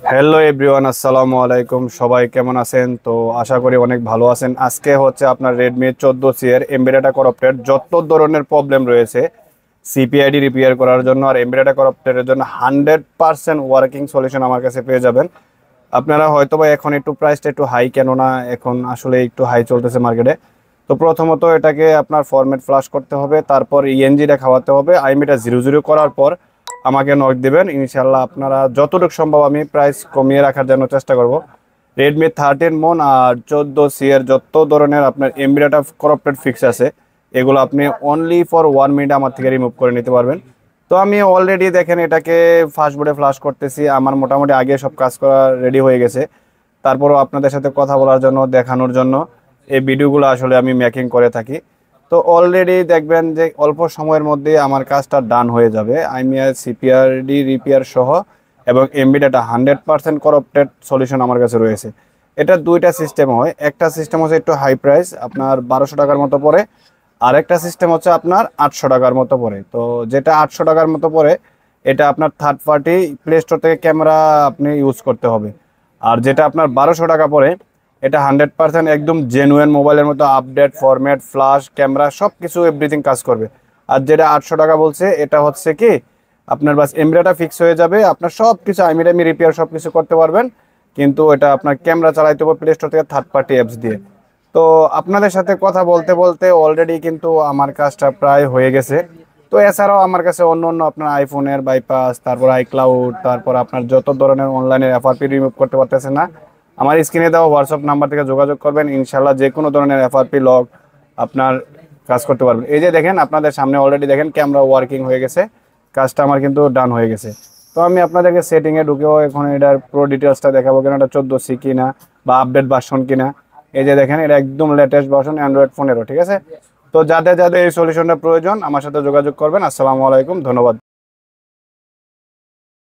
Hello everyone, আসসালামু আলাইকুম। সবাই কেমন আছেন? তো আশা করি অনেক ভালো আছেন। আজকে হচ্ছে আপনার রেডমি 14C এর এমবেডেড করাপ্টেড যত ধরনের প্রবলেম রয়েছে সিপিআইডি রিপেয়ার করার জন্য আর এমবেডেড করাপ্টেডের জন্য 100% ওয়ার্কিং সলিউশন আমার কাছে পেয়ে যাবেন। আপনারা হয়তোবা এখন একটু প্রাইসটা একটু হাই, কেননা এখন আসলে একটু হাই চলতেছে মার্কেটে। তো প্রথমত এটাকে আপনার ফরম্যাট ফ্লাশ করতে হবে, তারপর ইএনজিটা খাওয়াতে হবে। আইএমইটা 00 করার পর আমাকে নক দিবেন, ইনশাল্লাহ আপনারা যতটুকু সম্ভব আমি প্রাইস কমিয়ে রাখার জন্য চেষ্টা করব। রেডমি 13 মন আর 14C এর যত ধরনের আপনার এমবিডাটা করাপ্টেড ফিক্স আছে এগুলো আপনি অনলি ফর 1 মিনিট আমার থেকে রিমুভ করে নিতে পারবেন। তো আমি অলরেডি দেখেন এটাকে ফাস্টবোর্ডে ফ্লাশ করতেছি, আমার মোটামুটি আগে সব কাজ করা রেডি হয়ে গেছে। তারপরও আপনাদের সাথে কথা বলার জন্য, দেখানোর জন্য এই ভিডিওগুলো আসলে আমি মেকিং করে থাকি। তো অলরেডি দেখবেন যে অল্প সময়ের মধ্যে আমার কাজটা ডান হয়ে যাবে। আইমিআই সিপিআরডি রিপেয়ার সহ এবং এমবি ডাটা 100% করাপ্টেড সলিউশন আমার কাছে রয়েছে। এটা দুইটা সিস্টেম হয়, একটা সিস্টেম হচ্ছে একটু হাই প্রাইস, আপনার 1200 টাকার মতো পড়ে। আর একটা সিস্টেম হচ্ছে আপনার 800 টাকার মতো পড়ে। তো যেটা 800 টাকার মতো পড়ে এটা আপনার থার্ড পার্টি প্লে স্টোর থেকে ক্যামেরা আপনি ইউজ করতে হবে। আর যেটা আপনার 1200 টাকা পড়ে এটা 100% একদম জেনুইন মোবাইলের মতো আপডেট, ফরম্যাট, ফ্লাশ, ক্যামেরা সব কিছু এভরিথিং কাজ করবে। আর যেটা 800 টাকা বলছে এটা হচ্ছে কি আপনার বাস এমবিটা ফিক্স হয়ে যাবে, আপনার সব কিছু আইমিটামি রিপেয়ার সব কিছু করতে পারবেন। কিন্তু এটা আপনার ক্যামেরা চালাইতে হবে প্লে স্টোর থেকে থার্ড পার্টি অ্যাপস দিয়ে। তো আপনাদের সাথে কথা বলতে বলতে অলরেডি কিন্তু আমার কাজটা প্রায় হয়ে গেছে। তো এছাড়াও আমার কাছে অন্য অন্য আপনার আইফোনের বাইপাস, তারপর আইক্লাউড, তারপর আপনার যত ধরনের অনলাইনের এফআরপি রিমুভ করতে পারতেছেন না, আমার স্ক্রিনে দেওয়া হোয়াটসঅ্যাপ নাম্বার থেকে যোগাযোগ করবেন, ইনশাল্লাহ যে কোনো ধরনের এফআরপি লগ আপনার কাজ করতে পারবেন। এই যে দেখেন আপনাদের সামনে অলরেডি দেখেন ক্যামেরা ওয়ার্কিং হয়ে গেছে, কাজটা আমার কিন্তু ডান হয়ে গেছে। তো আমি আপনাদেরকে সেটিংয়ে ঢুকেও এখন এটার প্রো ডিটেলসটা দেখাবো, কেন এটা 14C কিনা বা আপডেট ভার্সন কিনা। এই যে দেখেন এটা একদম লেটেস্ট ভার্সন অ্যান্ড্রয়েড 15, ঠিক আছে। তো যাদের যাদের এই সলিউশনটা প্রয়োজন আমার সাথে যোগাযোগ করবেন। আসসালামু আলাইকুম, ধন্যবাদ।